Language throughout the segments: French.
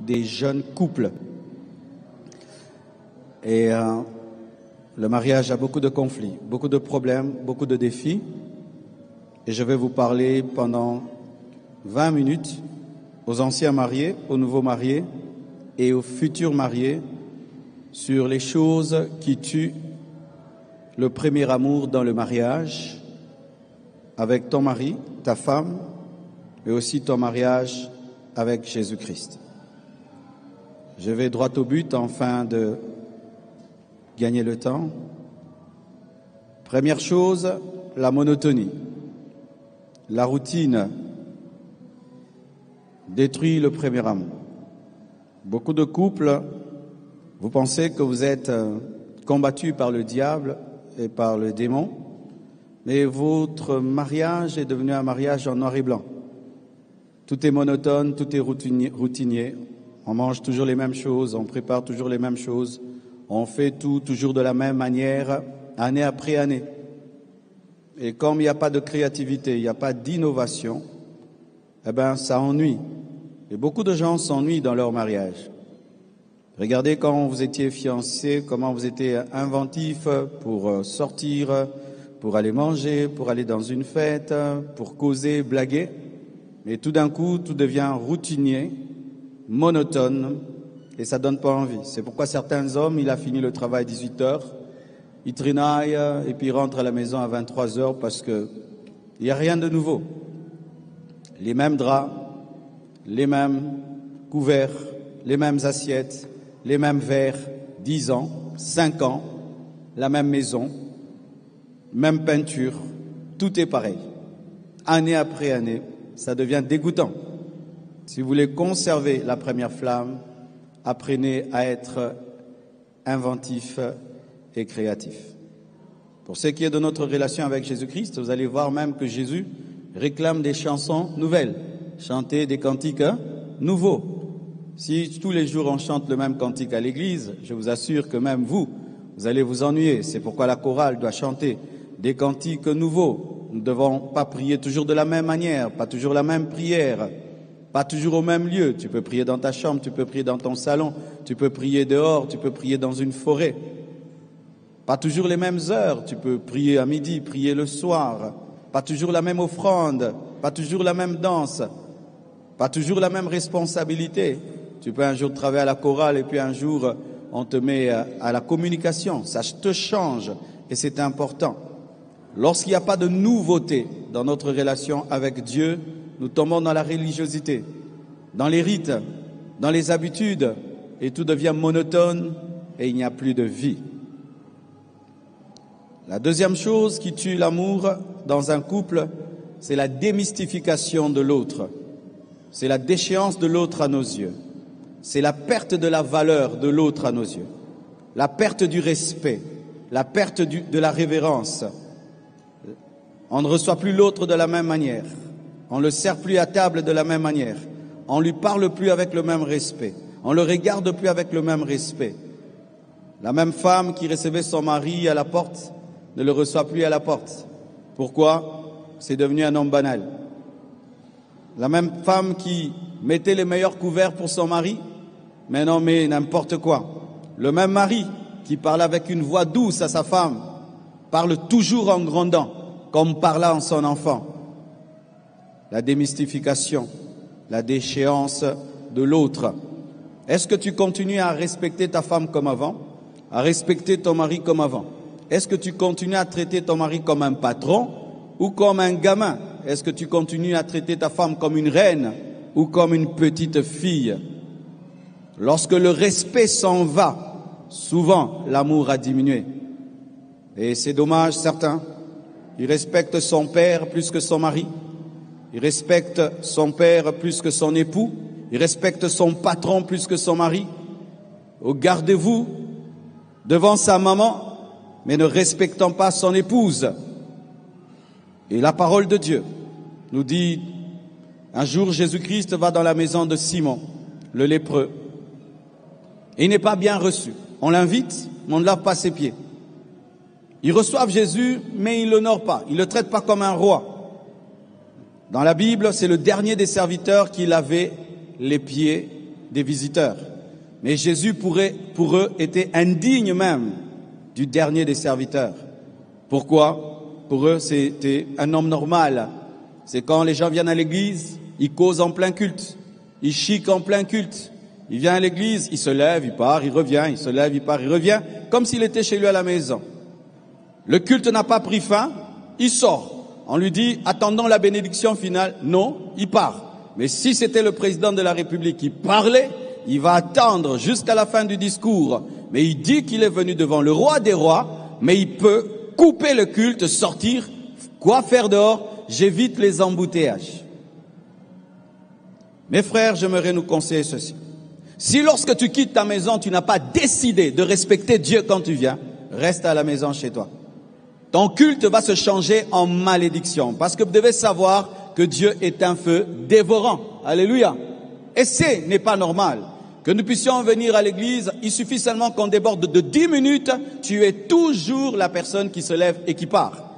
des jeunes couples. Et le mariage a beaucoup de conflits, beaucoup de problèmes, beaucoup de défis. Et je vais vous parler pendant 20 minutes aux anciens mariés, aux nouveaux mariés et aux futurs mariés sur les choses qui tuent le premier amour dans le mariage avec ton mari, ta femme, mais aussi ton mariage avec Jésus-Christ. Je vais droit au but afin de gagner le temps. Première chose, la monotonie. La routine détruit le premier amour. Beaucoup de couples, vous pensez que vous êtes combattus par le diable et par le démon, mais votre mariage est devenu un mariage en noir et blanc. Tout est monotone, tout est routinier. On mange toujours les mêmes choses, on prépare toujours les mêmes choses, on fait tout toujours de la même manière, année après année. Et comme il n'y a pas de créativité, il n'y a pas d'innovation, eh ben ça ennuie. Et beaucoup de gens s'ennuient dans leur mariage. Regardez quand vous étiez fiancés, comment vous étiez inventifs pour sortir, pour aller manger, pour aller dans une fête, pour causer, blaguer. Mais tout d'un coup, tout devient routinier, monotone, et ça donne pas envie. C'est pourquoi certains hommes, il a fini le travail à 18h, il trinaille et puis il rentre à la maison à 23h parce que il n'y a rien de nouveau. Les mêmes draps, les mêmes couverts, les mêmes assiettes, les mêmes verres, 10 ans, 5 ans, la même maison, même peinture, tout est pareil. Année après année, ça devient dégoûtant. Si vous voulez conserver la première flamme, apprenez à être inventif et créatif. Pour ce qui est de notre relation avec Jésus-Christ, vous allez voir même que Jésus réclame des chansons nouvelles, chanter des cantiques nouveaux. Si tous les jours on chante le même cantique à l'église, je vous assure que même vous allez vous ennuyer. C'est pourquoi la chorale doit chanter des cantiques nouveaux. Nous ne devons pas prier toujours de la même manière, pas toujours la même prière, pas toujours au même lieu. Tu peux prier dans ta chambre, tu peux prier dans ton salon, tu peux prier dehors, tu peux prier dans une forêt. Pas toujours les mêmes heures, tu peux prier à midi, prier le soir. Pas toujours la même offrande, pas toujours la même danse, pas toujours la même responsabilité. Tu peux un jour travailler à la chorale et puis un jour on te met à la communication. Ça te change et c'est important. Lorsqu'il n'y a pas de nouveauté dans notre relation avec Dieu, nous tombons dans la religiosité, dans les rites, dans les habitudes et tout devient monotone et il n'y a plus de vie. La deuxième chose qui tue l'amour dans un couple, c'est la démystification de l'autre. C'est la déchéance de l'autre à nos yeux. C'est la perte de la valeur de l'autre à nos yeux. La perte du respect, la perte de la révérence. On ne reçoit plus l'autre de la même manière. On ne le sert plus à table de la même manière. On ne lui parle plus avec le même respect. On ne le regarde plus avec le même respect. La même femme qui recevait son mari à la porte ne le reçoit plus à la porte. Pourquoi? C'est devenu un homme banal. La même femme qui mettait les meilleurs couverts pour son mari, maintenant met n'importe quoi. Le même mari qui parle avec une voix douce à sa femme, parle toujours en grondant, comme parlant son enfant. La démystification, la déchéance de l'autre. Est-ce que tu continues à respecter ta femme comme avant, à respecter ton mari comme avant? Est-ce que tu continues à traiter ton mari comme un patron ou comme un gamin? Est-ce que tu continues à traiter ta femme comme une reine ou comme une petite fille? Lorsque le respect s'en va, souvent l'amour a diminué. Et c'est dommage, certains, ils respectent son père plus que son mari. Il respecte son père plus que son époux. Il respecte son patron plus que son mari. Gardez-vous devant sa maman, mais ne respectant pas son épouse. Et la parole de Dieu nous dit, un jour Jésus-Christ va dans la maison de Simon, le lépreux. Et il n'est pas bien reçu. On l'invite, mais on ne lave pas ses pieds. Ils reçoivent Jésus, mais ils ne l'honorent pas. Ils ne le traitent pas comme un roi. Dans la Bible, c'est le dernier des serviteurs qui lavait les pieds des visiteurs. Mais Jésus, pour eux, était indigne même du dernier des serviteurs. Pourquoi? Pour eux, c'était un homme normal. C'est quand les gens viennent à l'église, ils causent en plein culte, ils chiquent en plein culte. Il vient à l'église, il se lève, il part, il revient, il se lève, il part, il revient, comme s'il était chez lui à la maison. Le culte n'a pas pris fin, il sort. On lui dit, attendons la bénédiction finale. Non, il part. Mais si c'était le président de la République qui parlait, il va attendre jusqu'à la fin du discours. Mais il dit qu'il est venu devant le roi des rois, mais il peut couper le culte, sortir. Quoi faire dehors? J'évite les embouteillages. Mes frères, j'aimerais nous conseiller ceci. Si lorsque tu quittes ta maison, tu n'as pas décidé de respecter Dieu quand tu viens, reste à la maison chez toi. Ton culte va se changer en malédiction, parce que vous devez savoir que Dieu est un feu dévorant. Alléluia. Et ce n'est pas normal que nous puissions venir à l'église, il suffit seulement qu'on déborde de 10 minutes, tu es toujours la personne qui se lève et qui part.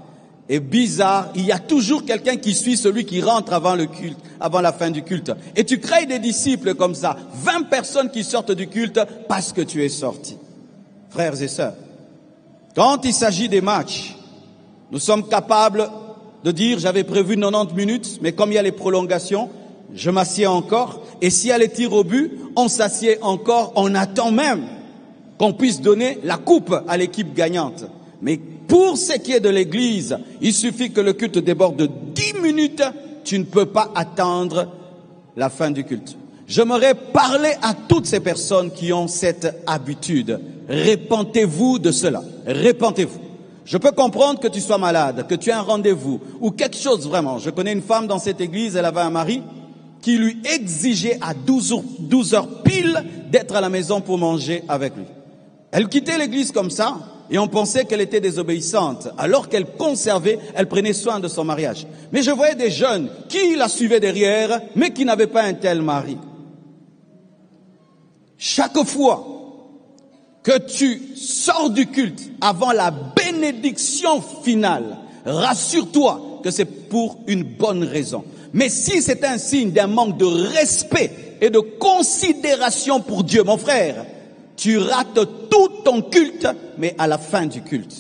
Et bizarre, il y a toujours quelqu'un qui suit celui qui rentre avant le culte, avant la fin du culte. Et tu crées des disciples comme ça, 20 personnes qui sortent du culte parce que tu es sorti. Frères et sœurs, quand il s'agit des matchs, nous sommes capables de dire j'avais prévu 90 minutes, mais comme il y a les prolongations, je m'assieds encore. Et s'il y a les tirs au but, on s'assied encore, on attend même qu'on puisse donner la coupe à l'équipe gagnante. Mais pour ce qui est de l'église, il suffit que le culte déborde de 10 minutes, tu ne peux pas attendre la fin du culte. J'aimerais parler à toutes ces personnes qui ont cette habitude. Repentez-vous de cela. Repentez-vous. Je peux comprendre que tu sois malade, que tu aies un rendez-vous ou quelque chose vraiment. Je connais une femme dans cette église, elle avait un mari qui lui exigeait à 12 heures pile d'être à la maison pour manger avec lui. Elle quittait l'église comme ça. Et on pensait qu'elle était désobéissante, alors qu'elle conservait, elle prenait soin de son mariage. Mais je voyais des jeunes qui la suivaient derrière, mais qui n'avaient pas un tel mari. Chaque fois que tu sors du culte avant la bénédiction finale, rassure-toi que c'est pour une bonne raison. Mais si c'est un signe d'un manque de respect et de considération pour Dieu, mon frère, tu rates tout ton culte, mais à la fin du culte.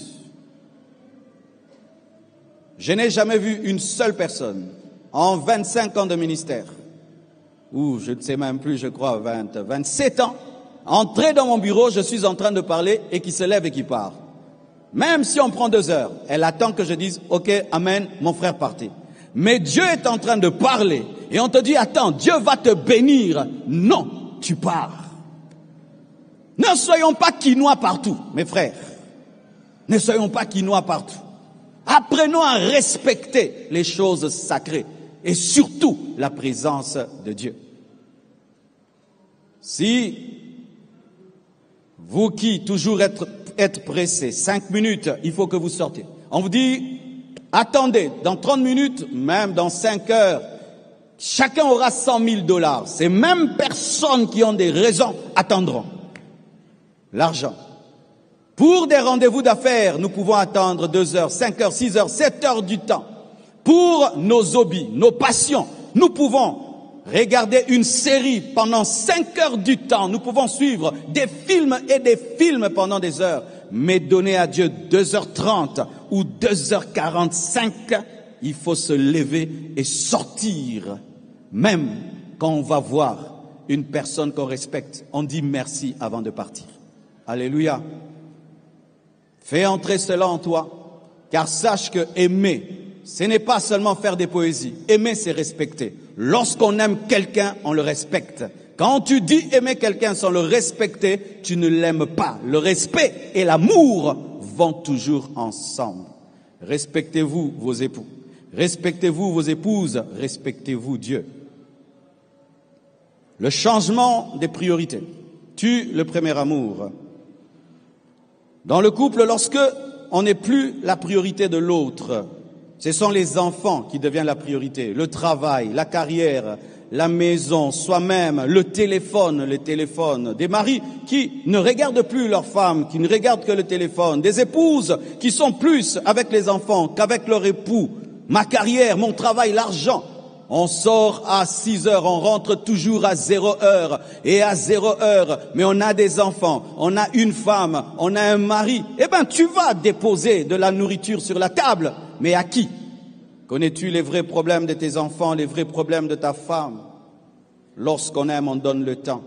Je n'ai jamais vu une seule personne en 25 ans de ministère, ou je ne sais même plus, je crois 27 ans, entrer dans mon bureau, je suis en train de parler et qui se lève et qui part. Même si on prend 2 heures, elle attend que je dise, ok, amen, mon frère partez. Mais Dieu est en train de parler et on te dit, attends, Dieu va te bénir. Non, tu pars. Ne soyons pas quinois partout, mes frères. Ne soyons pas quinois partout. Apprenons à respecter les choses sacrées et surtout la présence de Dieu. Si vous qui toujours être pressé, 5 minutes, il faut que vous sortez. On vous dit, attendez, dans 30 minutes, même dans 5 heures, chacun aura $100,000. Ces mêmes personnes qui ont des raisons attendront. L'argent. Pour des rendez-vous d'affaires, nous pouvons attendre 2 heures, 5 heures, 6 heures, 7 heures du temps. Pour nos hobbies, nos passions, nous pouvons regarder une série pendant 5 heures du temps. Nous pouvons suivre des films et des films pendant des heures. Mais donner à Dieu 2h30 ou 2h45, il faut se lever et sortir. Même quand on va voir une personne qu'on respecte, on dit merci avant de partir. Alléluia. Fais entrer cela en toi, car sache que aimer, ce n'est pas seulement faire des poésies. Aimer, c'est respecter. Lorsqu'on aime quelqu'un, on le respecte. Quand tu dis aimer quelqu'un sans le respecter, tu ne l'aimes pas. Le respect et l'amour vont toujours ensemble. Respectez-vous vos époux. Respectez-vous vos épouses. Respectez-vous Dieu. Le changement des priorités tue le premier amour. Dans le couple, lorsque on n'est plus la priorité de l'autre, ce sont les enfants qui deviennent la priorité, le travail, la carrière, la maison, soi-même, le téléphone, les téléphones, des maris qui ne regardent plus leurs femmes, qui ne regardent que le téléphone, des épouses qui sont plus avec les enfants qu'avec leur époux, ma carrière, mon travail, l'argent. On sort à 6 heures, on rentre toujours à 0 heure. Et à 0 heure, mais on a des enfants, on a une femme, on a un mari. Eh ben, tu vas déposer de la nourriture sur la table. Mais à qui? Connais-tu les vrais problèmes de tes enfants, les vrais problèmes de ta femme? Lorsqu'on aime, on donne le temps.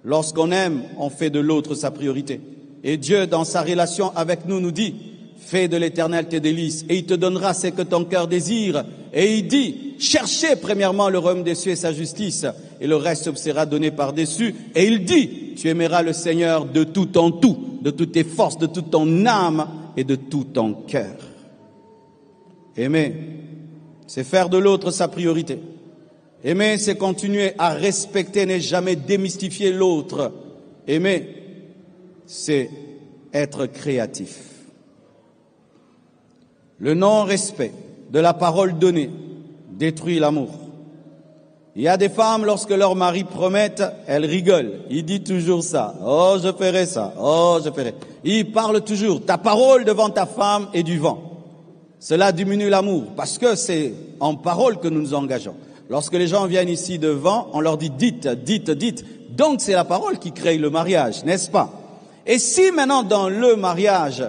Lorsqu'on aime, on fait de l'autre sa priorité. Et Dieu, dans sa relation avec nous, nous dit, fais de l'Éternel tes délices, et il te donnera ce que ton cœur désire. Et il dit, cherchez premièrement le royaume des cieux et sa justice, et le reste sera donné par-dessus. Et il dit, tu aimeras le Seigneur de tout ton tout, de toutes tes forces, de toute ton âme et de tout ton cœur. Aimer, c'est faire de l'autre sa priorité. Aimer, c'est continuer à respecter, ne jamais démystifier l'autre. Aimer, c'est être créatif. Le non-respect de la parole donnée détruit l'amour. Il y a des femmes, lorsque leur mari promettent, elles rigolent. Il dit toujours ça. Oh, je ferai ça. Oh, je ferai. Il parle toujours. Ta parole devant ta femme est du vent. Cela diminue l'amour parce que c'est en parole que nous nous engageons. Lorsque les gens viennent ici devant, on leur dit dites, dites, dites. Donc c'est la parole qui crée le mariage, n'est-ce pas? Et si maintenant dans le mariage,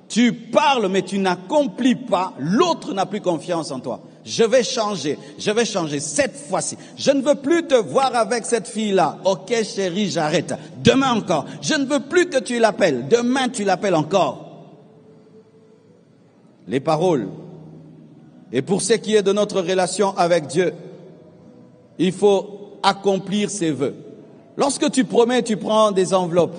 tu parles mais tu n'accomplis pas, l'autre n'a plus confiance en toi. Je vais changer cette fois-ci. Je ne veux plus te voir avec cette fille-là. Ok chérie, j'arrête. Demain encore. Je ne veux plus que tu l'appelles. Demain tu l'appelles encore. Les paroles. Et pour ce qui est de notre relation avec Dieu, il faut accomplir ses vœux. Lorsque tu promets, tu prends des enveloppes.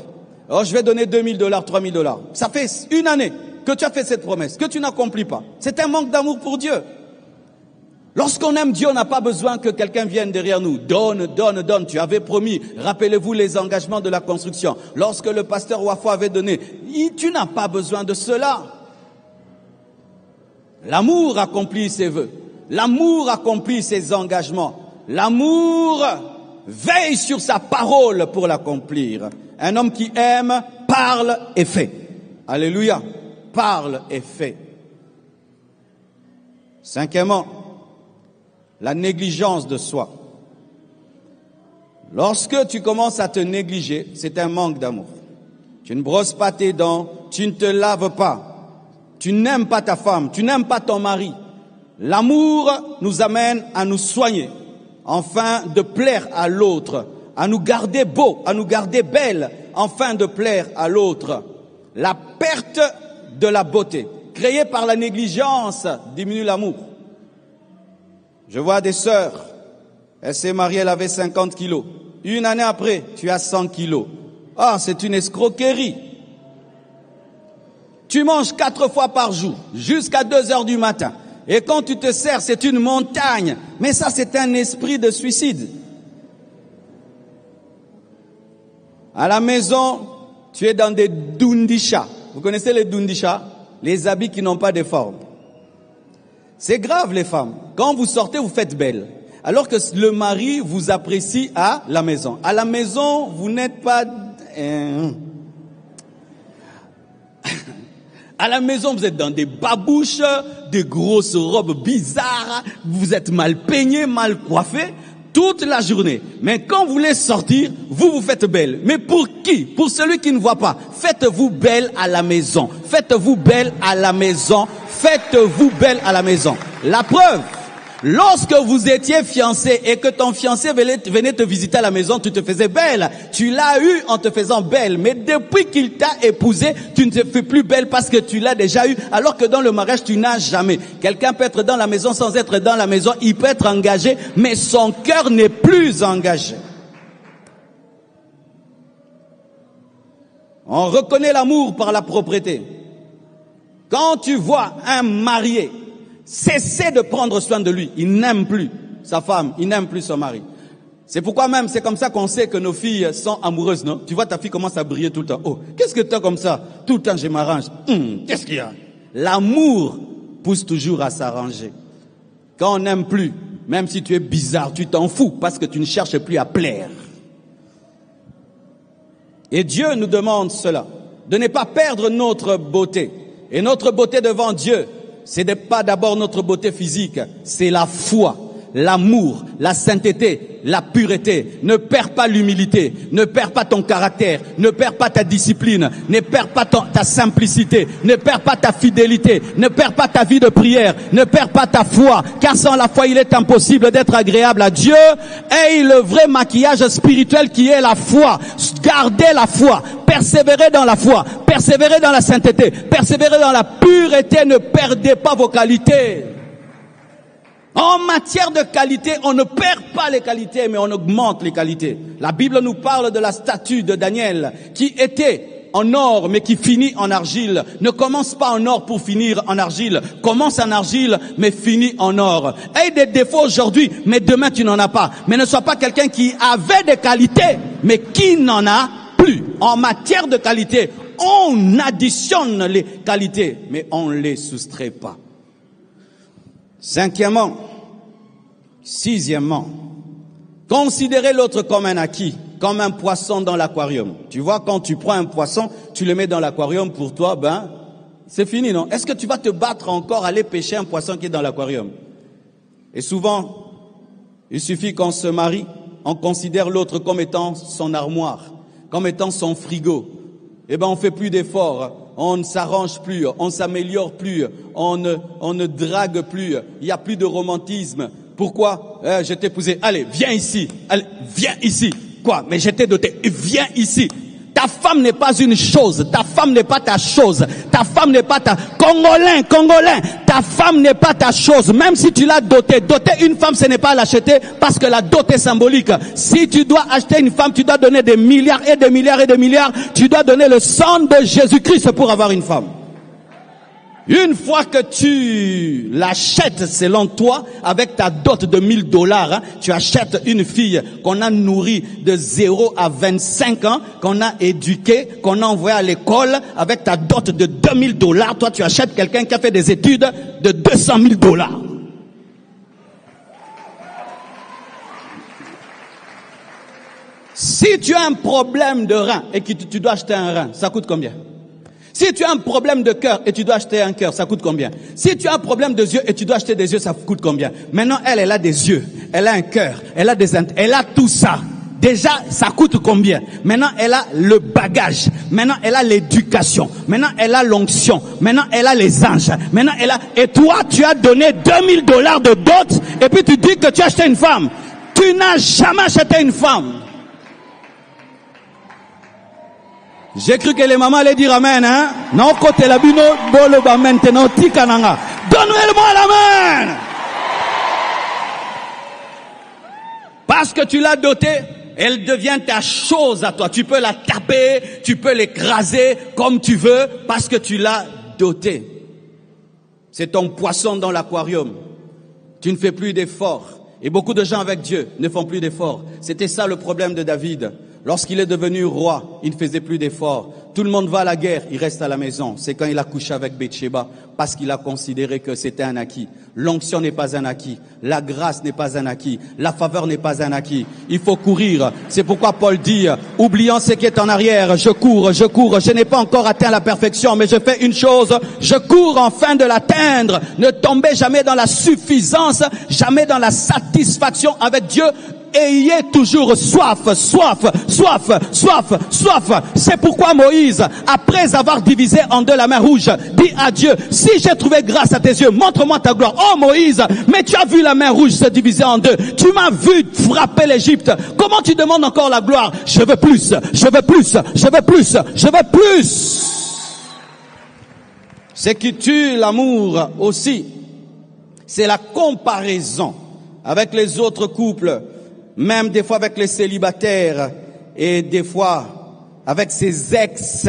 Oh, je vais donner $2,000, $3,000. Ça fait une année que tu as fait cette promesse, que tu n'accomplis pas. C'est un manque d'amour pour Dieu. Lorsqu'on aime Dieu, on n'a pas besoin que quelqu'un vienne derrière nous. Donne, donne, donne. Tu avais promis. Rappelez-vous les engagements de la construction. Lorsque le pasteur Wafo avait donné, tu n'as pas besoin de cela. L'amour accomplit ses vœux. L'amour accomplit ses engagements. L'amour veille sur sa parole pour l'accomplir. Un homme qui aime parle et fait. Alléluia. Parle et fait. Cinquièmement, la négligence de soi. Lorsque tu commences à te négliger, c'est un manque d'amour. Tu ne brosses pas tes dents, tu ne te laves pas. Tu n'aimes pas ta femme, tu n'aimes pas ton mari. L'amour nous amène à nous soigner, afin de plaire à l'autre, à nous garder beaux, à nous garder belles, afin de plaire à l'autre. La perte de la beauté, créée par la négligence, diminue l'amour. Je vois des sœurs, elle s'est mariée, elle avait 50 kilos. Une année après, tu as 100 kilos. Ah, c'est une escroquerie. Tu manges 4 fois par jour, jusqu'à 2 heures du matin. Et quand tu te sers, c'est une montagne. Mais ça, c'est un esprit de suicide. À la maison, tu es dans des dundisha. Vous connaissez les dundisha? Les habits qui n'ont pas de forme. C'est grave, les femmes. Quand vous sortez, vous faites belle. Alors que le mari vous apprécie à la maison. À la maison, vous n'êtes pas... À la maison, vous êtes dans des babouches, des grosses robes bizarres, vous êtes mal peignés, mal coiffés, toute la journée. Mais quand vous voulez sortir, vous vous faites belle. Mais pour qui? Pour celui qui ne voit pas. Faites-vous belle à la maison. Faites-vous belle à la maison. Faites-vous belle à la maison. La preuve, lorsque vous étiez fiancé et que ton fiancé venait te visiter à la maison, tu te faisais belle. Tu l'as eu en te faisant belle. Mais depuis qu'il t'a épousé, tu ne te fais plus belle parce que tu l'as déjà eu. Alors que dans le mariage, tu n'as jamais. Quelqu'un peut être dans la maison sans être dans la maison. Il peut être engagé, mais son cœur n'est plus engagé. On reconnaît l'amour par la propreté. Quand tu vois un marié, cessez de prendre soin de lui. Il n'aime plus sa femme, il n'aime plus son mari. C'est pourquoi même, c'est comme ça qu'on sait que nos filles sont amoureuses, non? Tu vois, ta fille commence à briller tout le temps. Oh, qu'est-ce que tu as comme ça? Tout le temps, je m'arrange. Qu'est-ce qu'il y a? L'amour pousse toujours à s'arranger. Quand on n'aime plus, même si tu es bizarre, tu t'en fous parce que tu ne cherches plus à plaire. Et Dieu nous demande cela, de ne pas perdre notre beauté. Et notre beauté devant Dieu, ce n'est pas d'abord notre beauté physique, c'est la foi. l'amour, la sainteté, la pureté. Ne perds pas l'humilité, ne perds pas ton caractère, ne perds pas ta discipline, ne perds pas ta simplicité, ne perds pas ta fidélité, ne perds pas ta vie de prière, ne perds pas ta foi, car sans la foi il est impossible d'être agréable à Dieu. Et le vrai maquillage spirituel qui est la foi. Gardez la foi, persévérez dans la foi, persévérez dans la sainteté, persévérez dans la pureté, ne perdez pas vos qualités. En matière de qualité, on ne perd pas les qualités, mais on augmente les qualités. La Bible nous parle de la statue de Daniel, qui était en or, mais qui finit en argile. Ne commence pas en or pour finir en argile. Commence en argile, mais finit en or. Aie des défauts aujourd'hui, mais demain tu n'en as pas. Mais ne sois pas quelqu'un qui avait des qualités, mais qui n'en a plus. En matière de qualité, on additionne les qualités, mais on ne les soustrait pas. Sixièmement, considérez l'autre comme un acquis, comme un poisson dans l'aquarium. Tu vois, quand tu prends un poisson, tu le mets dans l'aquarium, pour toi, c'est fini, non? Est-ce que tu vas te battre encore à aller pêcher un poisson qui est dans l'aquarium? Et souvent, il suffit qu'on se marie, on considère l'autre comme étant son armoire, comme étant son frigo. On fait plus d'efforts. On ne s'arrange plus, on s'améliore plus, on ne drague plus, il n'y a plus de romantisme. Pourquoi? Je t'ai épousé, allez, viens ici, Quoi? Mais je t'ai doté, viens ici. Ta femme n'est pas une chose, ta femme n'est pas ta chose, ta femme n'est pas ta... Congolais, ta femme n'est pas ta chose, même si tu l'as dotée. Doter une femme, ce n'est pas l'acheter, parce que la dot est symbolique. Si tu dois acheter une femme, tu dois donner des milliards et des milliards et des milliards, tu dois donner le sang de Jésus-Christ pour avoir une femme. Une fois que tu l'achètes selon toi, avec ta dot de $1000, tu achètes une fille qu'on a nourrie de 0 à 25 ans, qu'on a éduquée, qu'on a envoyée à l'école, avec ta dot de $2000, toi tu achètes quelqu'un qui a fait des études de $200,000. Si tu as un problème de rein et que tu dois acheter un rein, ça coûte combien? Si tu as un problème de cœur et tu dois acheter un cœur, ça coûte combien? Si tu as un problème de yeux et tu dois acheter des yeux, ça coûte combien? Maintenant, elle a des yeux, elle a un cœur, elle a tout ça. Déjà, ça coûte combien? Maintenant, elle a le bagage. Maintenant, elle a l'éducation. Maintenant, elle a l'onction. Maintenant, elle a les anges. Maintenant, et toi, tu as donné $2000 de dot et puis tu dis que tu as acheté une femme. Tu n'as jamais acheté une femme. J'ai cru que les mamans allaient dire amen, hein? Non, côté la bino, bolo ba maintenant, tikananga. Donne-moi l'amen! Parce que tu l'as dotée, elle devient ta chose à toi. Tu peux la taper, tu peux l'écraser comme tu veux, parce que tu l'as dotée. C'est ton poisson dans l'aquarium. Tu ne fais plus d'efforts. Et beaucoup de gens avec Dieu ne font plus d'efforts. C'était ça le problème de David. Lorsqu'il est devenu roi, il ne faisait plus d'efforts. Tout le monde va à la guerre, il reste à la maison. C'est quand il a couché avec Bathsheba, parce qu'il a considéré que c'était un acquis. L'onction n'est pas un acquis. La grâce n'est pas un acquis. La faveur n'est pas un acquis. Il faut courir. C'est pourquoi Paul dit, oubliant ce qui est en arrière, je cours. Je n'ai pas encore atteint la perfection, mais je fais une chose, je cours enfin de l'atteindre. Ne tombez jamais dans la suffisance, jamais dans la satisfaction avec Dieu. Ayez toujours soif. C'est pourquoi Moïse, après avoir divisé en deux la mer Rouge, dit à Dieu, si j'ai trouvé grâce à tes yeux, montre-moi ta gloire. Oh Moïse, mais tu as vu la mer Rouge se diviser en deux. Tu m'as vu frapper l'Égypte. Comment tu demandes encore la gloire? Je veux plus. Ce qui tue l'amour aussi, c'est la comparaison avec les autres couples. Même des fois avec les célibataires et des fois avec ses ex,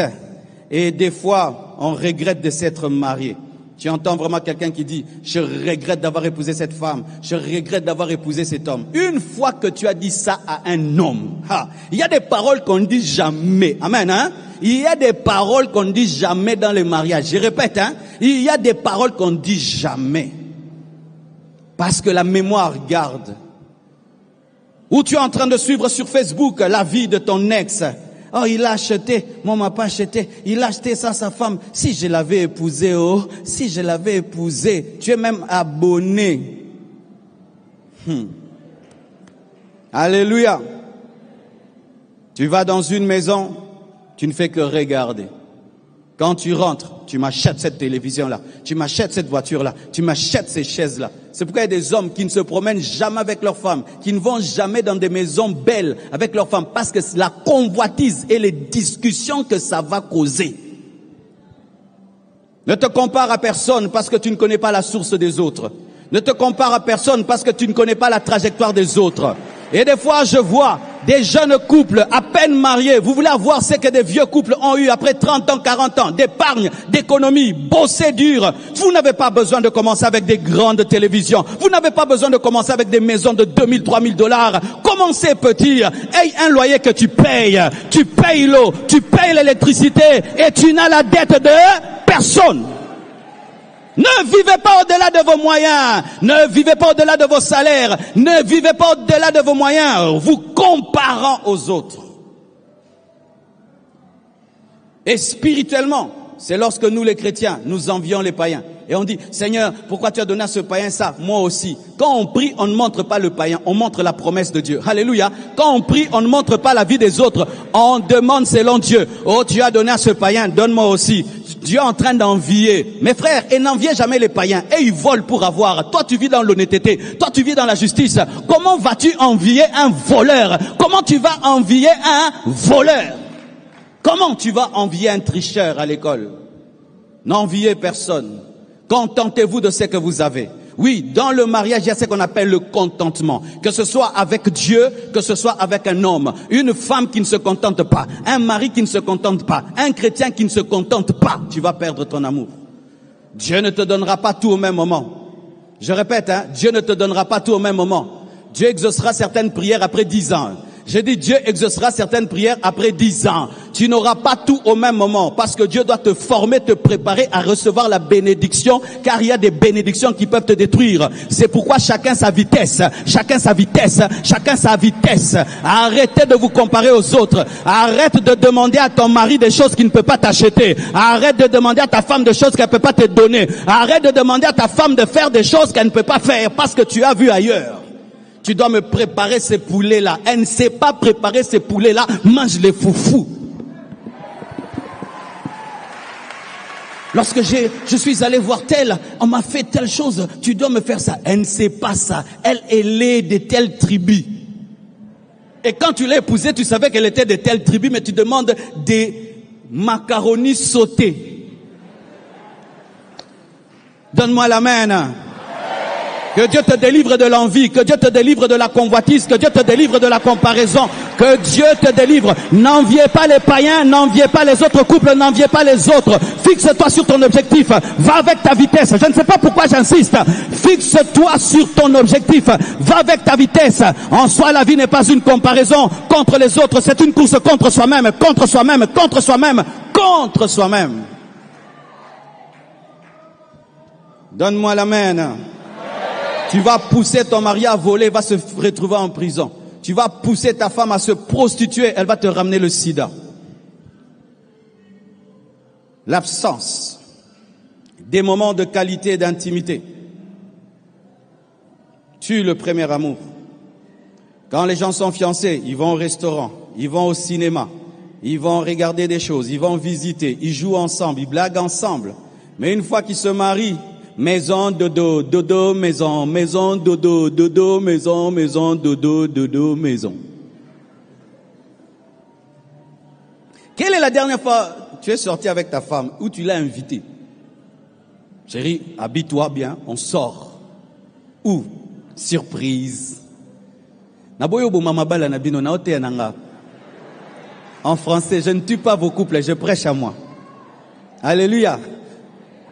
et des fois on regrette de s'être marié. Tu entends vraiment quelqu'un qui dit « Je regrette d'avoir épousé cette femme, je regrette d'avoir épousé cet homme ». Une fois que tu as dit ça à un homme, il y a des paroles qu'on ne dit jamais. Amen, hein? Il y a des paroles qu'on ne dit jamais dans les mariages. Je répète, hein? Il y a des paroles qu'on ne dit jamais. Parce que la mémoire garde. Ou tu es en train de suivre sur Facebook la vie de ton ex. Oh, il a acheté, moi, m'a pas acheté. Il a acheté ça à sa femme. Si je l'avais épousé, tu es même abonné. Alléluia. Tu vas dans une maison, tu ne fais que regarder. Quand tu rentres, tu m'achètes cette télévision-là, tu m'achètes cette voiture-là, tu m'achètes ces chaises-là. C'est pourquoi il y a des hommes qui ne se promènent jamais avec leurs femmes, qui ne vont jamais dans des maisons belles avec leurs femmes, parce que la convoitise et les discussions que ça va causer. Ne te compare à personne parce que tu ne connais pas la source des autres. Ne te compare à personne parce que tu ne connais pas la trajectoire des autres. Et des fois, je vois des jeunes couples à peine mariés. Vous voulez avoir ce que des vieux couples ont eu après 30 ans, 40 ans, d'épargne, d'économie, bosser dur. Vous n'avez pas besoin de commencer avec des grandes télévisions. Vous n'avez pas besoin de commencer avec des maisons de 2000, 3000 $. Commencez petit. Aie un loyer que tu payes. Tu payes l'eau, tu payes l'électricité et tu n'as la dette de personne. Ne vivez pas au-delà de vos moyens. Ne vivez pas au-delà de vos salaires. Ne vivez pas au-delà de vos moyens, vous comparant aux autres. Et spirituellement, c'est lorsque nous les chrétiens, nous envions les païens. Et on dit, Seigneur, pourquoi tu as donné à ce païen ça? Moi aussi. Quand on prie, on ne montre pas le païen, on montre la promesse de Dieu. Alléluia. Quand on prie, on ne montre pas la vie des autres. On demande selon Dieu. Oh, tu as donné à ce païen, donne-moi aussi. Dieu est en train d'envier. Mes frères, et n'enviez jamais les païens. Et ils volent pour avoir. Toi, tu vis dans l'honnêteté. Toi, tu vis dans la justice. Comment vas-tu envier un voleur? Comment tu vas envier un voleur? Comment tu vas envier un tricheur à l'école? N'enviez personne. Contentez-vous de ce que vous avez. Oui, dans le mariage, il y a ce qu'on appelle le contentement. Que ce soit avec Dieu, que ce soit avec un homme. Une femme qui ne se contente pas. Un mari qui ne se contente pas. Un chrétien qui ne se contente pas. Tu vas perdre ton amour. Dieu ne te donnera pas tout au même moment. Je répète, Dieu ne te donnera pas tout au même moment. Dieu exaucera certaines prières après 10 ans. J'ai dit, Dieu exaucera certaines prières après 10 ans. Tu n'auras pas tout au même moment parce que Dieu doit te former, te préparer à recevoir la bénédiction, car il y a des bénédictions qui peuvent te détruire. C'est pourquoi chacun sa vitesse, chacun sa vitesse, chacun sa vitesse. Arrêtez de vous comparer aux autres. Arrête de demander à ton mari des choses qu'il ne peut pas t'acheter. Arrête de demander à ta femme des choses qu'elle ne peut pas te donner. Arrête de demander à ta femme de faire des choses qu'elle ne peut pas faire parce que tu as vu ailleurs. Tu dois me préparer ces poulets-là. Elle ne sait pas préparer ces poulets-là. Mange les foufous. Lorsque je suis allé voir tel, on m'a fait telle chose. Tu dois me faire ça. Elle ne sait pas ça. Elle est de telle tribu. Et quand tu l'as épousée, tu savais qu'elle était de telle tribu, mais tu demandes des macaronis sautés. Donne-moi la main. Que Dieu te délivre de l'envie, que Dieu te délivre de la convoitise, que Dieu te délivre de la comparaison, que Dieu te délivre. N'enviez pas les païens, n'enviez pas les autres couples, n'enviez pas les autres. Fixe-toi sur ton objectif, va avec ta vitesse. Je ne sais pas pourquoi j'insiste. Fixe-toi sur ton objectif, va avec ta vitesse. En soi, la vie n'est pas une comparaison contre les autres, c'est une course contre soi-même, contre soi-même, contre soi-même, contre soi-même. Donne-moi la main. Tu vas pousser ton mari à voler, il va se retrouver en prison. Tu vas pousser ta femme à se prostituer, elle va te ramener le sida. L'absence des moments de qualité et d'intimité tue le premier amour. Quand les gens sont fiancés, ils vont au restaurant, ils vont au cinéma, ils vont regarder des choses, ils vont visiter, ils jouent ensemble, ils blaguent ensemble. Mais une fois qu'ils se marient, maison, dodo, dodo, maison, maison, dodo, dodo, maison, maison, dodo, dodo, maison. Quelle est la dernière fois tu es sorti avec ta femme ou tu l'as invitée? Chérie, habille-toi bien, on sort. Ou, surprise. En français, je ne tue pas vos couples, je prêche à moi. Alléluia.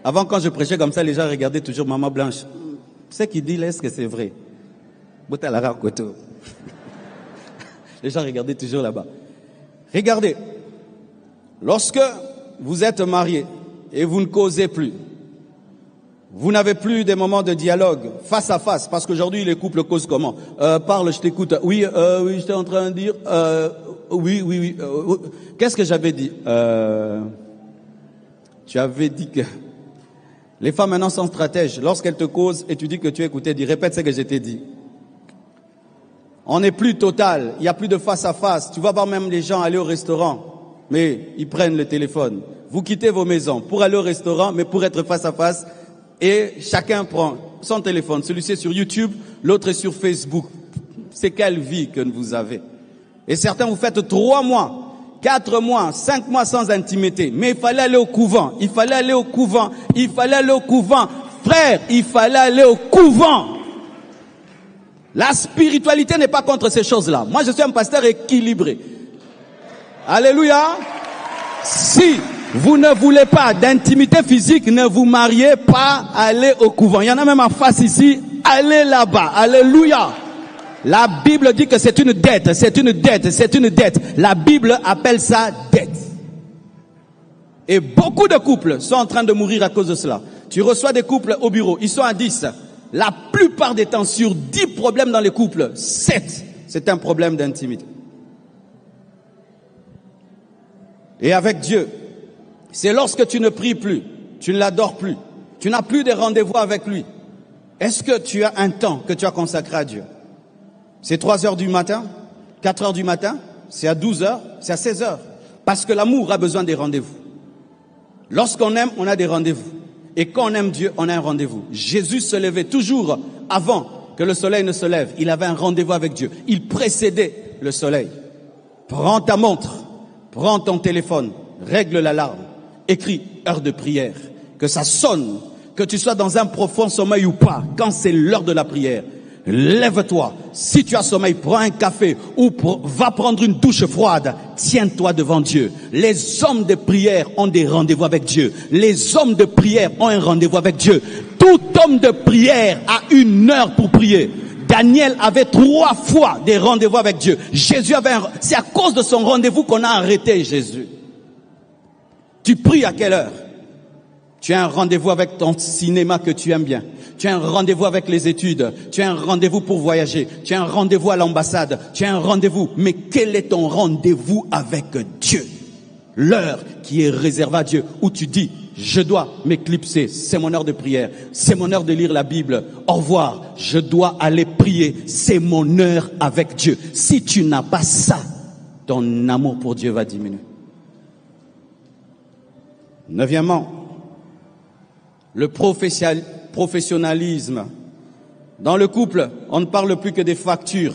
Avant, quand je prêchais comme ça, les gens regardaient toujours Maman Blanche. Ce qu'il dit là, est-ce que c'est vrai? Les gens regardaient toujours là-bas. Regardez. Lorsque vous êtes mariés et vous ne causez plus, vous n'avez plus des moments de dialogue face à face, parce qu'aujourd'hui les couples causent comment? Parle, je t'écoute. Oui, oui, j'étais en train de dire. Oui. Qu'est-ce que j'avais dit? Tu avais dit que les femmes maintenant sont stratèges. Lorsqu'elles te causent et tu dis que tu as écouté, dis répète ce que je t'ai dit. On n'est plus total, il n'y a plus de face à face. Tu vas voir même les gens aller au restaurant, mais ils prennent le téléphone. Vous quittez vos maisons pour aller au restaurant, mais pour être face à face, et chacun prend son téléphone. Celui-ci est sur YouTube, l'autre est sur Facebook. C'est quelle vie que vous avez? Et certains, vous faites 3 mois, 4 mois, 5 mois sans intimité. Mais il fallait aller au couvent, il fallait aller au couvent, il fallait aller au couvent. Frère, il fallait aller au couvent. La spiritualité n'est pas contre ces choses-là. Moi, je suis un pasteur équilibré. Alléluia. Si vous ne voulez pas d'intimité physique, ne vous mariez pas, allez au couvent. Il y en a même en face ici, allez là-bas. Alléluia. La Bible dit que c'est une dette, c'est une dette, c'est une dette. La Bible appelle ça dette. Et beaucoup de couples sont en train de mourir à cause de cela. Tu reçois des couples au bureau, ils sont à 10. La plupart des temps, sur 10 problèmes dans les couples, 7, c'est un problème d'intimité. Et avec Dieu, c'est lorsque tu ne pries plus, tu ne l'adores plus, tu n'as plus de rendez-vous avec lui. Est-ce que tu as un temps que tu as consacré à Dieu? C'est 3 heures du matin, 4 heures du matin, c'est à 12 heures, c'est à 16 heures. Parce que l'amour a besoin des rendez-vous. Lorsqu'on aime, on a des rendez-vous. Et quand on aime Dieu, on a un rendez-vous. Jésus se levait toujours avant que le soleil ne se lève. Il avait un rendez-vous avec Dieu. Il précédait le soleil. Prends ta montre, prends ton téléphone, règle l'alarme, écris heure de prière. Que ça sonne, que tu sois dans un profond sommeil ou pas, quand c'est l'heure de la prière. Lève-toi. Si tu as sommeil, prends un café ou va prendre une douche froide. Tiens-toi devant Dieu. Les hommes de prière ont des rendez-vous avec Dieu. Les hommes de prière ont un rendez-vous avec Dieu. Tout homme de prière a 1 heure pour prier. Daniel avait 3 fois des rendez-vous avec Dieu. Jésus avait c'est à cause de son rendez-vous qu'on a arrêté Jésus. Tu pries à quelle heure? Tu as un rendez-vous avec ton cinéma que tu aimes bien. Tu as un rendez-vous avec les études. Tu as un rendez-vous pour voyager. Tu as un rendez-vous à l'ambassade. Tu as un rendez-vous. Mais quel est ton rendez-vous avec Dieu? L'heure qui est réservée à Dieu, où tu dis, je dois m'éclipser. C'est mon heure de prière. C'est mon heure de lire la Bible. Au revoir. Je dois aller prier. C'est mon heure avec Dieu. Si tu n'as pas ça, ton amour pour Dieu va diminuer. 9e, le professionnalisme. Dans le couple, on ne parle plus que des factures.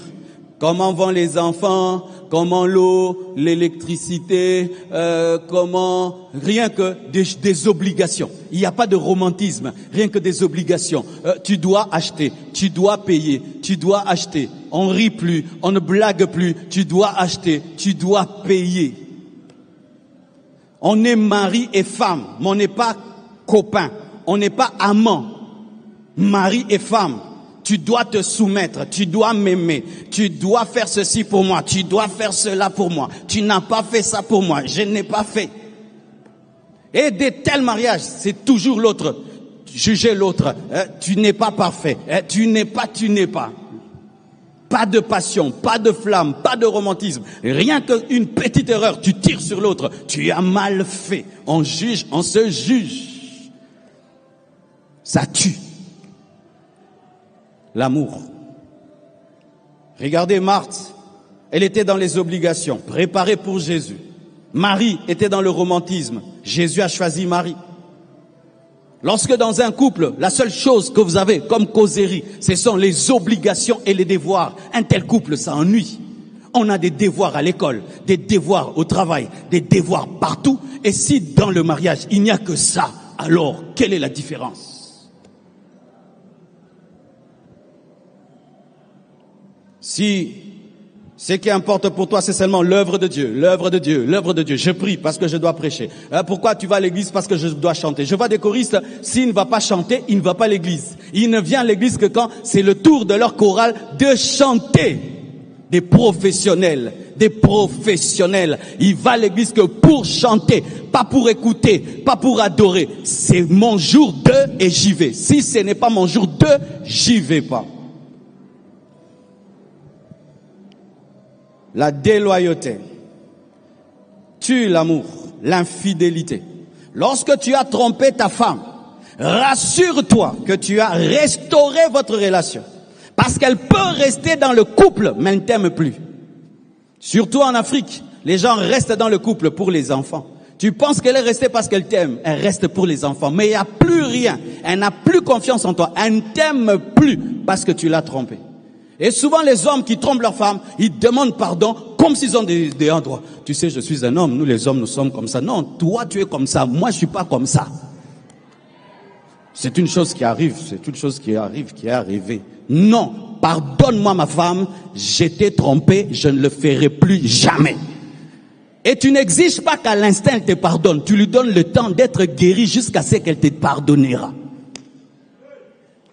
Comment vont les enfants, comment l'eau, l'électricité, rien que des obligations. Il n'y a pas de romantisme, rien que des obligations. Tu dois acheter, tu dois payer, tu dois acheter. On rit plus, on ne blague plus, tu dois acheter, tu dois payer. On est mari et femme, mais on n'est pas copain. On n'est pas amant, mari et femme. Tu dois te soumettre, tu dois m'aimer, tu dois faire ceci pour moi, tu dois faire cela pour moi. Tu n'as pas fait ça pour moi, je n'ai pas fait. Et de tels mariages, c'est toujours l'autre. Juger l'autre, tu n'es pas parfait, tu n'es pas. Pas de passion, pas de flamme, pas de romantisme. Rien qu'une petite erreur, tu tires sur l'autre. Tu as mal fait. On juge, on se juge. Ça tue. L'amour. Regardez Marthe, elle était dans les obligations, préparée pour Jésus. Marie était dans le romantisme. Jésus a choisi Marie. Lorsque dans un couple, la seule chose que vous avez comme causerie, ce sont les obligations et les devoirs. Un tel couple, ça ennuie. On a des devoirs à l'école, des devoirs au travail, des devoirs partout. Et si dans le mariage, il n'y a que ça, alors quelle est la différence? Si ce qui importe pour toi, c'est seulement l'œuvre de Dieu, l'œuvre de Dieu, l'œuvre de Dieu. Je prie parce que je dois prêcher. Pourquoi tu vas à l'église? Parce que je dois chanter. Je vois des choristes, s'il ne va pas chanter, il ne va pas à l'église. Il ne vient à l'église que quand c'est le tour de leur chorale de chanter. Des professionnels. Il va à l'église que pour chanter, pas pour écouter, pas pour adorer. C'est mon jour de et j'y vais. Si ce n'est pas mon jour de, j'y vais pas. La déloyauté tue l'amour, l'infidélité. Lorsque tu as trompé ta femme, rassure-toi que tu as restauré votre relation. Parce qu'elle peut rester dans le couple, mais elle ne t'aime plus. Surtout en Afrique, les gens restent dans le couple pour les enfants. Tu penses qu'elle est restée parce qu'elle t'aime, elle reste pour les enfants. Mais il n'y a plus rien, elle n'a plus confiance en toi, elle ne t'aime plus parce que tu l'as trompée. Et souvent les hommes qui trompent leur femme, ils demandent pardon comme s'ils ont des droits. Tu sais, je suis un homme, nous les hommes nous sommes comme ça. Non, toi tu es comme ça, moi je suis pas comme ça. C'est une chose qui arrive, c'est une chose qui arrive, qui est arrivée. Non, pardonne-moi ma femme, j'étais trompé, je ne le ferai plus jamais. Et tu n'exiges pas qu'à l'instant elle te pardonne, tu lui donnes le temps d'être guéri jusqu'à ce qu'elle te pardonnera.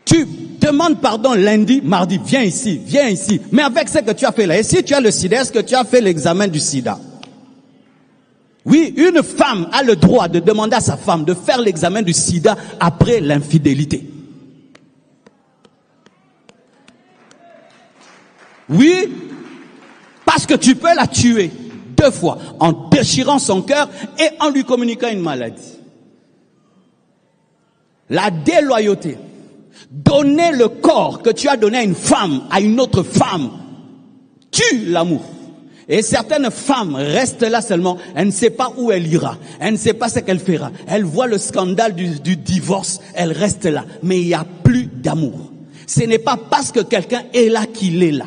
Tu demandes pardon lundi, mardi, viens ici, mais avec ce que tu as fait là. Et si tu as le sida, est-ce que tu as fait l'examen du sida? Oui, une femme a le droit de demander à sa femme de faire l'examen du sida après l'infidélité. Oui, parce que tu peux la tuer 2 fois, en déchirant son cœur et en lui communiquant une maladie. La déloyauté, donner le corps que tu as donné à une femme, à une autre femme, tue l'amour. Et certaines femmes restent là seulement, elle ne sait pas où elle ira, elle ne sait pas ce qu'elle fera. Elle voit le scandale du divorce, elle reste là, mais il n'y a plus d'amour. Ce n'est pas parce que quelqu'un est là qu'il est là.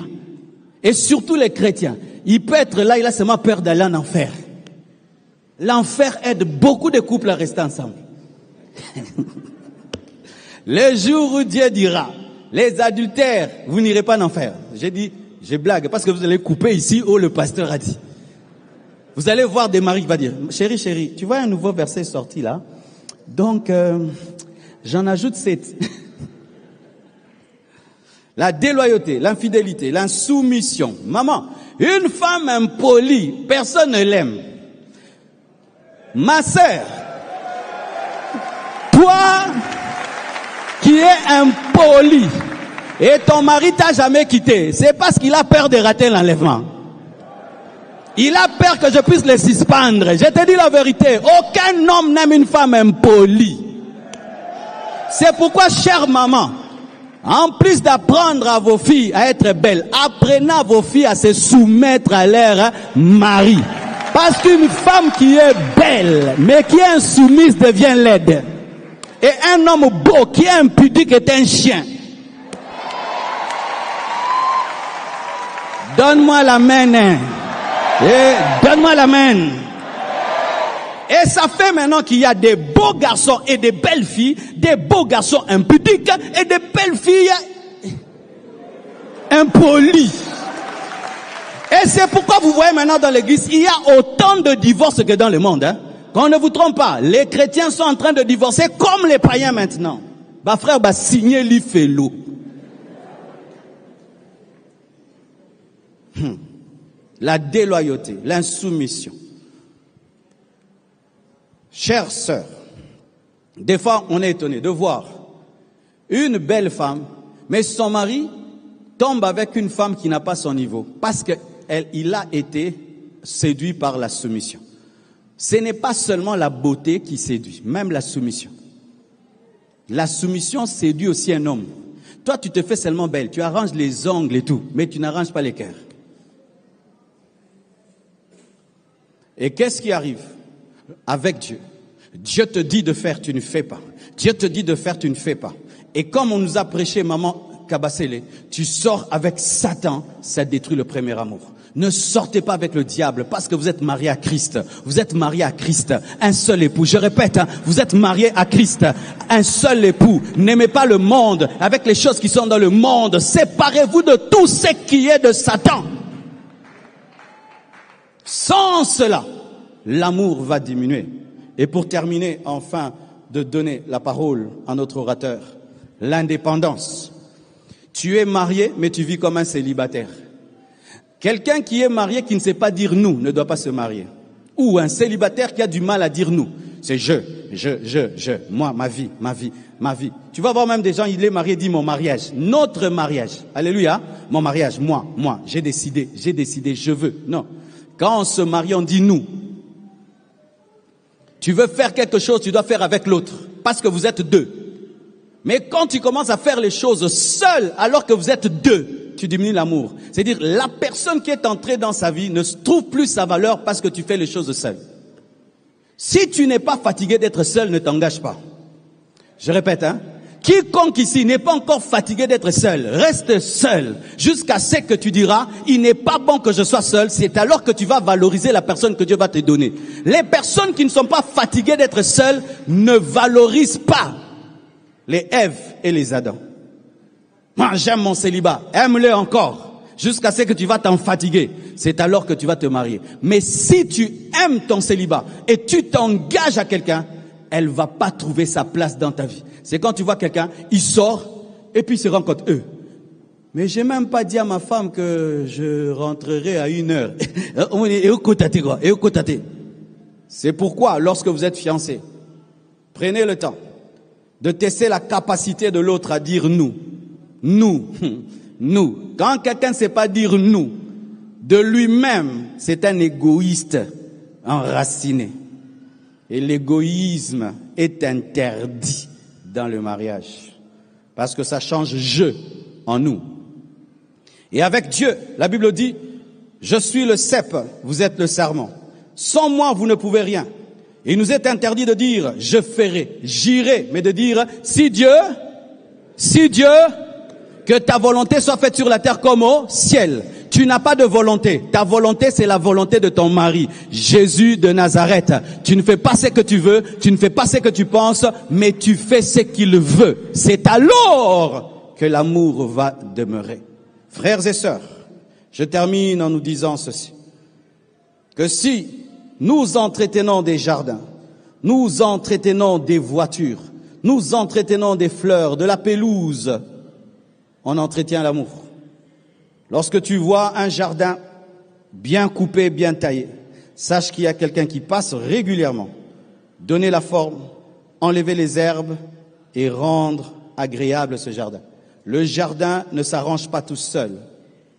Et surtout les chrétiens, il peut être là, il a seulement peur d'aller en enfer. L'enfer aide beaucoup de couples à rester ensemble. Le jour où Dieu dira, les adultères, vous n'irez pas en enfer. J'ai dit, je blague, parce que vous allez couper ici où le pasteur a dit. Vous allez voir des maris qui vont dire, chérie, tu vois un nouveau verset sorti là. Donc, j'en ajoute 7. La déloyauté, l'infidélité, l'insoumission. Maman, une femme impolie, personne ne l'aime. Ma sœur, toi qui es impoli et ton mari t'a jamais quitté, c'est parce qu'il a peur de rater l'enlèvement. Il a peur que je puisse le suspendre. Je te dis la vérité, aucun homme n'aime une femme impolie. C'est pourquoi, chère maman, en plus d'apprendre à vos filles à être belles, apprenez à vos filles à se soumettre à leur mari. Parce qu'une femme qui est belle, mais qui est insoumise devient laide. Et un homme beau qui est impudique est un chien. Donne-moi la main. Donne-moi la main. Et ça fait maintenant qu'il y a des beaux garçons et des belles filles, des beaux garçons impudiques et des belles filles impolies. Et c'est pourquoi vous voyez maintenant dans l'église, il y a autant de divorces que dans le monde. Qu'on ne vous trompe pas, les chrétiens sont en train de divorcer comme les païens maintenant. Bah frère, bah signer l'IFELO. La déloyauté, l'insoumission. Chères sœurs, des fois on est étonné de voir une belle femme, mais son mari tombe avec une femme qui n'a pas son niveau, parce qu'il a été séduit par la soumission. Ce n'est pas seulement la beauté qui séduit, même la soumission. La soumission séduit aussi un homme. Toi, tu te fais seulement belle, tu arranges les ongles et tout, mais tu n'arranges pas les cœurs. Et qu'est-ce qui arrive avec Dieu? Dieu te dit de faire, tu ne fais pas. Dieu te dit de faire, tu ne fais pas. Et comme on nous a prêché, maman Kabasele, tu sors avec Satan, ça détruit le premier amour. Ne sortez pas avec le diable parce que vous êtes marié à Christ. Vous êtes marié à Christ. Un seul époux. Je répète, vous êtes marié à Christ. Un seul époux. N'aimez pas le monde avec les choses qui sont dans le monde. Séparez-vous de tout ce qui est de Satan. Sans cela, l'amour va diminuer. Et pour terminer, enfin, de donner la parole à notre orateur, l'indépendance. Tu es marié, mais tu vis comme un célibataire. Quelqu'un qui est marié, qui ne sait pas dire nous, ne doit pas se marier. Ou un célibataire qui a du mal à dire nous. C'est moi, ma vie. Tu vas voir même des gens, il est marié, dit mon mariage. Notre mariage. Alléluia. Mon mariage, moi, j'ai décidé, je veux. Non. Quand on se marie, on dit nous. Tu veux faire quelque chose, tu dois faire avec l'autre. Parce que vous êtes deux. Mais quand tu commences à faire les choses seul, alors que vous êtes deux, tu diminues l'amour. C'est-à-dire, la personne qui est entrée dans sa vie ne trouve plus sa valeur parce que tu fais les choses seul. Si tu n'es pas fatigué d'être seul, ne t'engage pas. Je répète, quiconque ici n'est pas encore fatigué d'être seul, reste seul jusqu'à ce que tu diras, il n'est pas bon que je sois seul. C'est alors que tu vas valoriser la personne que Dieu va te donner. Les personnes qui ne sont pas fatiguées d'être seules ne valorisent pas les Ève et les Adam. Moi, j'aime mon célibat. Aime-le encore jusqu'à ce que tu vas t'en fatiguer. C'est alors que tu vas te marier. Mais si tu aimes ton célibat et tu t'engages à quelqu'un, elle va pas trouver sa place dans ta vie. C'est quand tu vois quelqu'un, il sort et puis il se rend compte, mais j'ai même pas dit à ma femme que je rentrerai à 1h. C'est pourquoi, lorsque vous êtes fiancés, prenez le temps de tester la capacité de l'autre à dire nous. Nous. Nous. Quand quelqu'un ne sait pas dire nous, de lui-même, c'est un égoïste enraciné. Et l'égoïsme est interdit dans le mariage. Parce que ça change je en nous. Et avec Dieu, la Bible dit, je suis le cep, vous êtes le sarment. Sans moi, vous ne pouvez rien. Et il nous est interdit de dire, je ferai, j'irai, mais de dire, si Dieu, que ta volonté soit faite sur la terre comme au ciel. Tu n'as pas de volonté. Ta volonté, c'est la volonté de ton mari, Jésus de Nazareth. Tu ne fais pas ce que tu veux, tu ne fais pas ce que tu penses, mais tu fais ce qu'il veut. C'est alors que l'amour va demeurer. Frères et sœurs, je termine en nous disant ceci. Que si nous entretenons des jardins, nous entretenons des voitures, nous entretenons des fleurs, de la pelouse, on entretient l'amour. Lorsque tu vois un jardin bien coupé, bien taillé, sache qu'il y a quelqu'un qui passe régulièrement. Donner la forme, enlever les herbes et rendre agréable ce jardin. Le jardin ne s'arrange pas tout seul,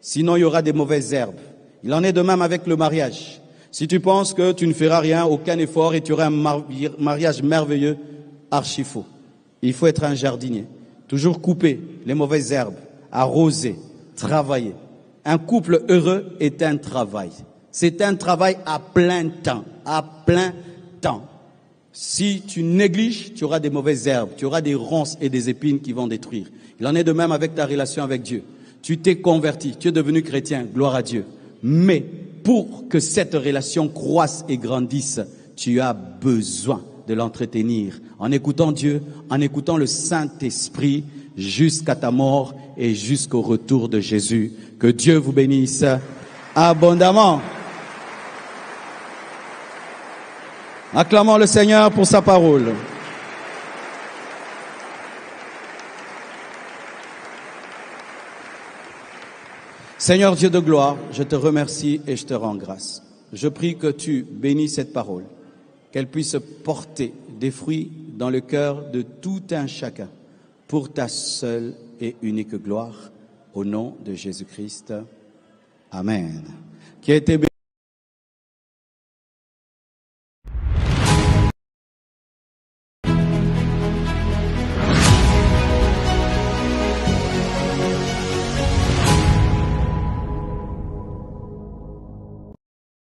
sinon il y aura des mauvaises herbes. Il en est de même avec le mariage. Si tu penses que tu ne feras rien, aucun effort et tu auras un mariage merveilleux, archi faux. Il faut être un jardinier. Toujours couper les mauvaises herbes, arroser, travailler. Un couple heureux est un travail. C'est un travail à plein temps, à plein temps. Si tu négliges, tu auras des mauvaises herbes, tu auras des ronces et des épines qui vont détruire. Il en est de même avec ta relation avec Dieu. Tu t'es converti, tu es devenu chrétien, gloire à Dieu. Mais pour que cette relation croisse et grandisse, tu as besoin de l'entretenir en écoutant Dieu, en écoutant le Saint-Esprit jusqu'à ta mort et jusqu'au retour de Jésus. Que Dieu vous bénisse abondamment. Acclamons le Seigneur pour sa parole. Seigneur Dieu de gloire, je te remercie et je te rends grâce. Je prie que tu bénisses cette parole, qu'elle puisse porter des fruits dans le cœur de tout un chacun, pour ta seule et unique gloire, au nom de Jésus-Christ. Amen. Qui a été béni.